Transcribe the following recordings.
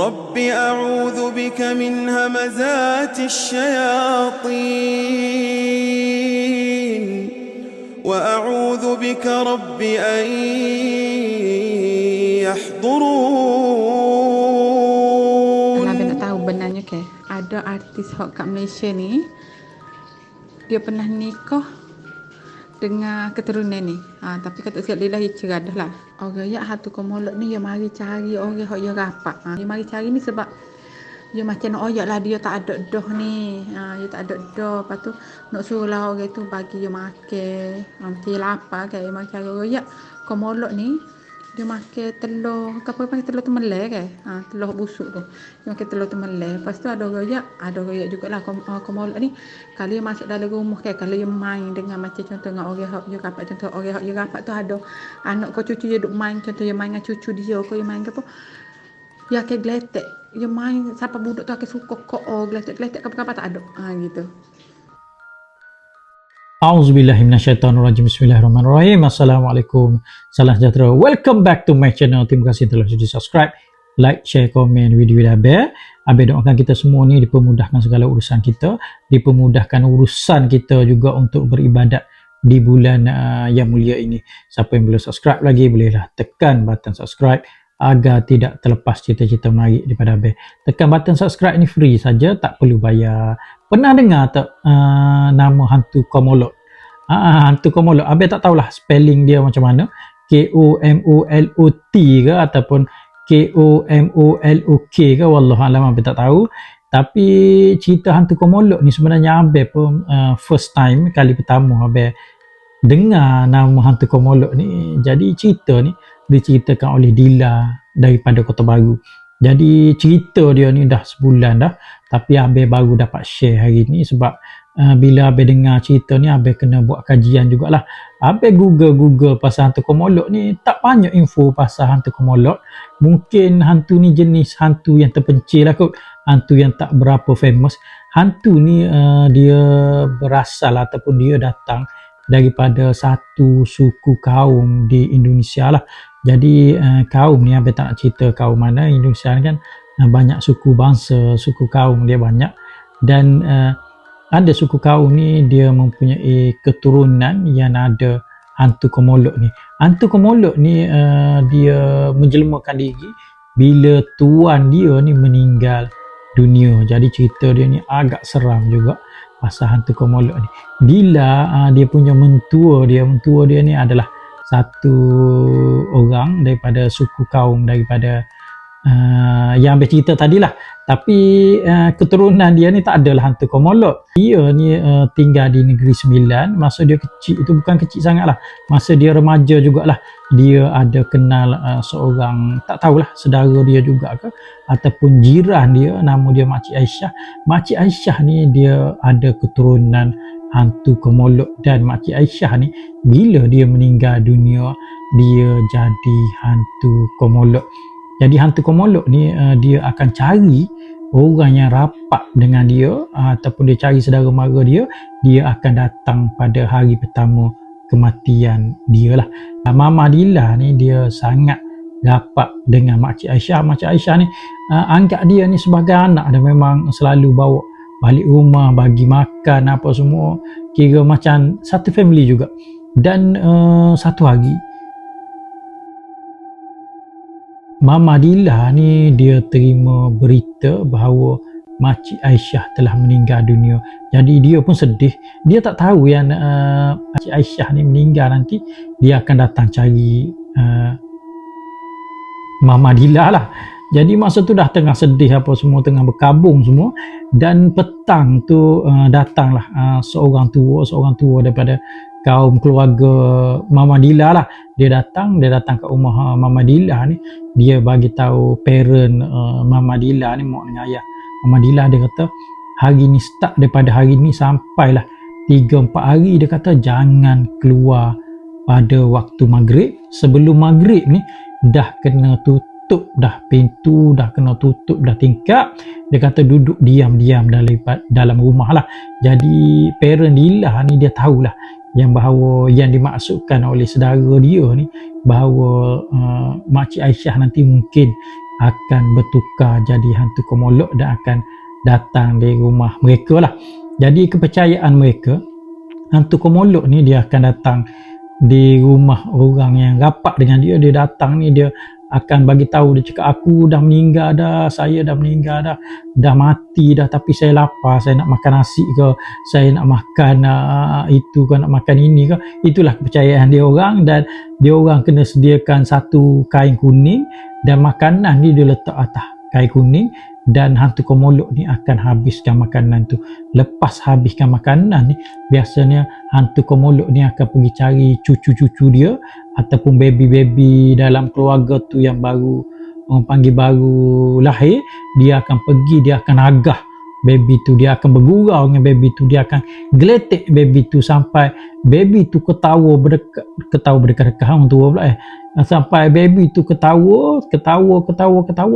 رب أعوذ بك من همزات الشياطين وأعوذ بك رب أن يحضرون. Abang nak tahu benarnya ke? Ada artis hok kat Malaysia ni, dia pernah nikah dengan keturunan ni. Tapi kata sikit dia lahir cerai dah lah. Orang yak hatu komolok ni dia mari cari orang hok dia rapat. Dia mari cari ni sebab dia macam nak oyak lah dia tak ada dah ni. Dia tak ada dah. Lepas tu nak suruh lah orang tu bagi dia makan. Macam dia lapar kan. Dia mari cari orang yak komolok ni. Dia makan telur, apa panggil telur temelai kan? Telur busuk tu. Dia makan telur temelai. Lepas tu ada royak jugalah komolok ni. Kalau dia masuk dalam rumah kan, kalau dia main dengan macam contoh dengan orang hak dia rapat, contoh orang hak dia rapat tu ada anak kau cucu dia duk main, contoh dia main dengan cucu dia, kau dia main ke apa? Dia akan geletek. Dia main siapa budak tu akan suka kok geletek-geletek apa-apa tak ada. Gitu. Auzubillahiminasyaitonirrajim. Bismillahirrahmanirrahim. Assalamualaikum. Salam sejahtera. Welcome back to my channel. Terima kasih telah sudi subscribe, like, share, komen video Abel. Abel doakan kita semua ni dipermudahkan segala urusan kita, dipermudahkan urusan kita juga untuk beribadat di bulan yang mulia ini. Siapa yang belum subscribe lagi, bolehlah tekan button subscribe agar tidak terlepas cerita-cerita menarik daripada Abel. Tekan button subscribe ni free saja, tak perlu bayar. Pernah dengar tak nama hantu komolok? Hantu komolok, Abel tak tahulah spelling dia macam mana. K-O-M-O-L-O-T ke ataupun K-O-M-O-L-O-K ke, wallahualam Abel tak tahu. Tapi cerita hantu komolok ni sebenarnya Abel pun first time, kali pertama Abel dengar nama hantu komolok ni. Jadi cerita ni diceritakan oleh Dila daripada Kota Baru. Jadi cerita dia ni dah sebulan dah, tapi Abel baru dapat share hari ni sebab bila Abel dengar cerita ni, Abel kena buat kajian jugalah. Abel Google pasal hantu komolok ni, tak banyak info pasal hantu komolok. Mungkin hantu ni jenis hantu yang terpencil lah kot, hantu yang tak berapa famous. Hantu ni dia berasal ataupun dia datang daripada satu suku kaum di Indonesia lah. Jadi kaum ni Abel tak nak cerita kaum mana. Indonesia ni kan banyak suku bangsa, suku kaum dia banyak. Dan ada suku kaum ni dia mempunyai keturunan yang ada hantu komolok ni. Hantu komolok ni dia menjelmakan diri bila tuan dia ni meninggal dunia. Jadi cerita dia ni agak seram juga pasal hantu komolok ni. Bila dia punya mentua dia ni adalah satu orang daripada suku kaum daripada yang Abel cerita tadilah. Tapi keturunan dia ni tak adalah hantu komolok. Dia ni tinggal di Negeri Sembilan. Masa dia kecil, itu bukan kecil sangat lah, masa dia remaja jugalah, dia ada kenal seorang, tak tahulah saudara dia juga ke ataupun jiran dia, nama dia Makcik Aisyah. Makcik Aisyah ni dia ada keturunan hantu komolok. Dan Makcik Aisyah ni bila dia meninggal dunia, dia jadi hantu komolok. Jadi hantu komolok ni dia akan cari orang yang rapat dengan dia ataupun dia cari saudara mara dia akan datang pada hari pertama kematian dia lah. Mama Dila ni dia sangat rapat dengan Makcik Aisyah. Makcik Aisyah ni anggap dia ni sebagai anak, dan memang selalu bawa balik rumah, bagi makan apa semua, kira macam satu family juga. Dan satu hari Mama Dila ni dia terima berita bahawa Makcik Aisyah telah meninggal dunia. Jadi dia pun sedih. Dia tak tahu yang Makcik Aisyah ni meninggal nanti, dia akan datang cari Mama Dila lah. Jadi masa tu dah tengah sedih apa semua, tengah berkabung semua. Dan petang tu datanglah seorang tua daripada kaum keluarga Mama Dila lah. Dia datang ke rumah Mama Dila ni. Dia bagi tahu parent Mama Dila ni, mak dengan ayah Mama Dila. Dia kata hari ni, start daripada hari ni sampailah 3-4 hari, dia kata jangan keluar pada waktu maghrib. Sebelum maghrib ni dah kena tutup dah pintu, dah kena tutup dah tingkap. Dia kata duduk diam-diam dalam rumah lah. Jadi parent Dila ni dia tahulah yang bahawa yang dimaksudkan oleh saudara dia ni, bahawa Makcik Aisyah nanti mungkin akan bertukar jadi hantu komolok dan akan datang di rumah mereka lah. Jadi kepercayaan mereka, hantu komolok ni dia akan datang di rumah orang yang rapat dengan dia. Dia datang ni, dia akan bagi tahu, dia cakap aku dah meninggal dah, saya dah meninggal dah mati dah, tapi saya lapar, saya nak makan nasi ke, saya nak makan itu ke, nak makan ini ke. Itulah kepercayaan dia orang. Dan dia orang kena sediakan satu kain kuning dan makanan ni dia letak atas kain kuning, dan hantu komolok ni akan habiskan makanan tu. Lepas habiskan makanan ni, biasanya hantu komolok ni akan pergi cari cucu-cucu dia ataupun baby-baby dalam keluarga tu yang baru, orang panggil baru lahir. Dia akan pergi, dia akan agah baby tu, dia akan bergurau dengan baby tu, dia akan geletek baby tu sampai baby tu ketawa berdekat-dekat orang tua pula sampai baby tu ketawa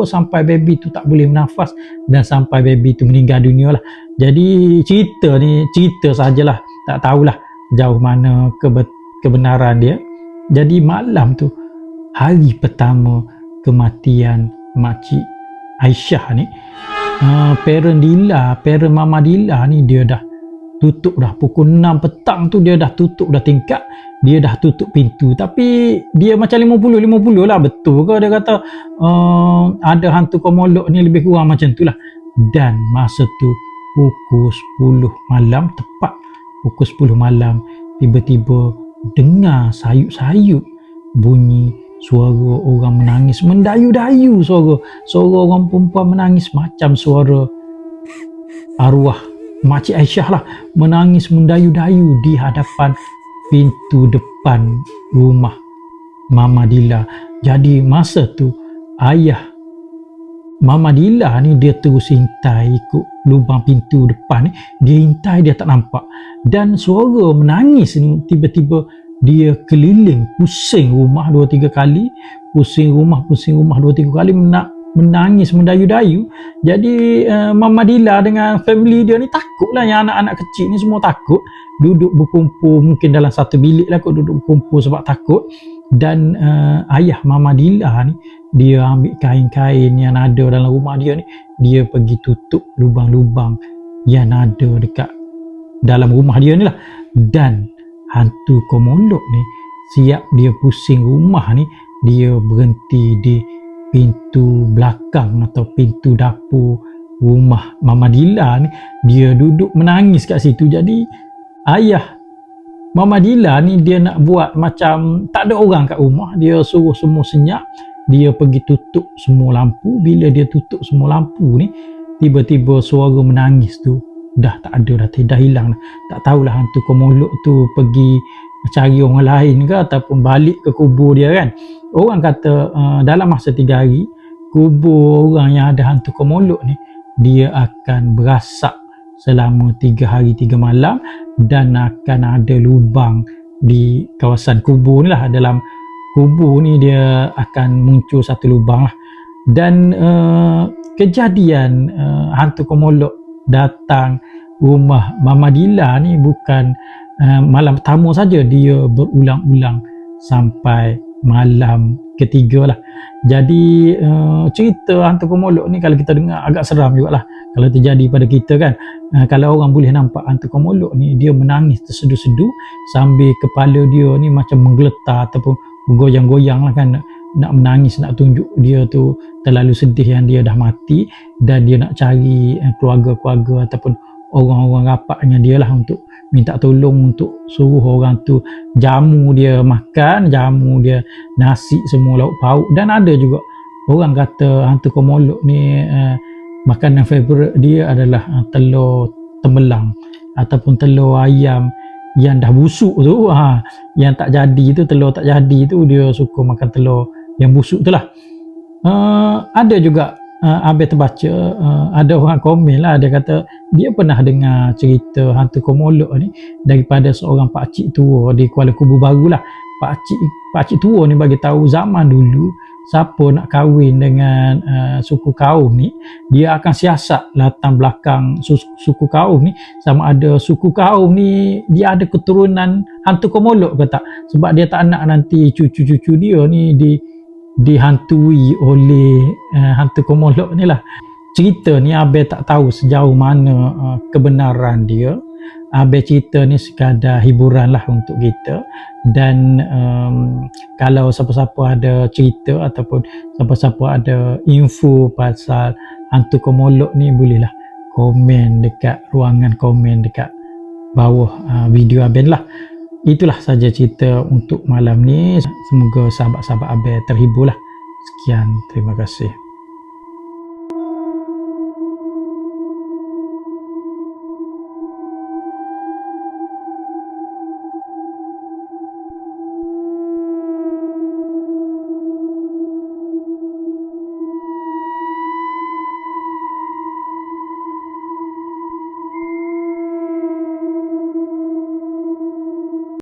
sampai baby tu tak boleh bernafas dan sampai baby tu meninggal dunia lah. Jadi cerita ni cerita sajalah, tak tahulah jauh mana kebenaran dia. Jadi malam tu, hari pertama kematian makcik Aisyah ni, parent Mama Dila ni dia dah tutup dah. Pukul 6 petang tu dia dah tutup dah tingkap, dia dah tutup pintu. Tapi dia macam 50-50 lah. Betul ke dia kata ada hantu komolok ni, lebih kurang macam tu lah. Dan masa tu pukul 10 malam, tepat pukul 10 malam, tiba-tiba dengar sayup-sayup bunyi suara orang menangis, mendayu-dayu, suara orang perempuan menangis macam suara arwah makcik Aisyah lah, menangis mendayu-dayu di hadapan pintu depan rumah Mama Dila. Jadi masa tu ayah Mama Dila ni dia terus hintai ikut lubang pintu depan ni, dia hintai, dia tak nampak. Dan suara menangis ni tiba-tiba dia keliling, pusing rumah 2-3 kali, pusing rumah 2-3 kali, menangis mendayu-dayu. Jadi Mama Dila dengan family dia ni takut lah, yang anak-anak kecil ni semua takut, duduk berkumpul mungkin dalam satu bilik lah kot, duduk berkumpul sebab takut. Dan ayah Mama Dila ni dia ambil kain-kain yang ada dalam rumah dia ni, dia pergi tutup lubang-lubang yang ada dekat dalam rumah dia ni lah. Dan hantu komolok ni siap dia pusing rumah ni, dia berhenti di pintu belakang atau pintu dapur rumah Mama Dila ni. Dia duduk menangis kat situ. Jadi ayah Mama Dila ni dia nak buat macam tak ada orang kat rumah, dia suruh semua senyap, dia pergi tutup semua lampu. Bila dia tutup semua lampu ni, tiba-tiba suara menangis tu dah tak ada, dah hilang. Tak tahulah hantu komolok tu pergi cari orang lain ke ataupun balik ke kubur dia kan. Orang kata dalam masa 3 hari, kubur orang yang ada hantu komolok ni dia akan berasak selama 3 hari 3 malam, dan akan ada lubang di kawasan kubur ni lah. Dalam kubur ni dia akan muncul satu lubang lah. Dan kejadian hantu komolok datang rumah Mama Dila ni bukan malam pertama saja, dia berulang-ulang sampai malam ketiga lah. Jadi cerita hantu komolok ni kalau kita dengar agak seram jugalah kalau terjadi pada kita kan. Kalau orang boleh nampak hantu komolok ni, dia menangis tersedu-sedu sambil kepala dia ni macam menggeletar ataupun bergoyang-goyang lah kan, nak menangis, nak tunjuk dia tu terlalu sedih yang dia dah mati, dan dia nak cari keluarga-keluarga ataupun orang-orang rapat dengan dia lah untuk minta tolong, untuk suruh orang tu jamu dia makan, jamu dia nasi semua lauk pauk. Dan ada juga orang kata hantu komolok ni makanan favourite dia adalah telur tembelang ataupun telur ayam yang dah busuk tu, yang tak jadi tu, telur tak jadi tu, dia suka makan telur yang busuk tu lah. Ada juga Abel terbaca, ada orang komen lah, dia kata dia pernah dengar cerita hantu komolok ni daripada seorang pakcik tua di Kuala Kubu Baru lah. Pakcik tua ni bagi tahu zaman dulu siapa nak kahwin dengan suku kaum ni, dia akan siasat latar belakang suku kaum ni, sama ada suku kaum ni dia ada keturunan hantu komolok ke tak. Sebab dia tak nak nanti cucu-cucu dia ni dihantui oleh hantu komolok ni lah. Cerita ni Abel tak tahu sejauh mana kebenaran dia. Abel cerita ni sekadar hiburan lah untuk kita. Dan kalau siapa-siapa ada cerita ataupun siapa-siapa ada info pasal hantu komolok ni, bolehlah komen dekat ruangan komen dekat bawah video Abel lah. Itulah saja cerita untuk malam ni. Semoga sahabat-sahabat Abel terhibur lah. Sekian, terima kasih.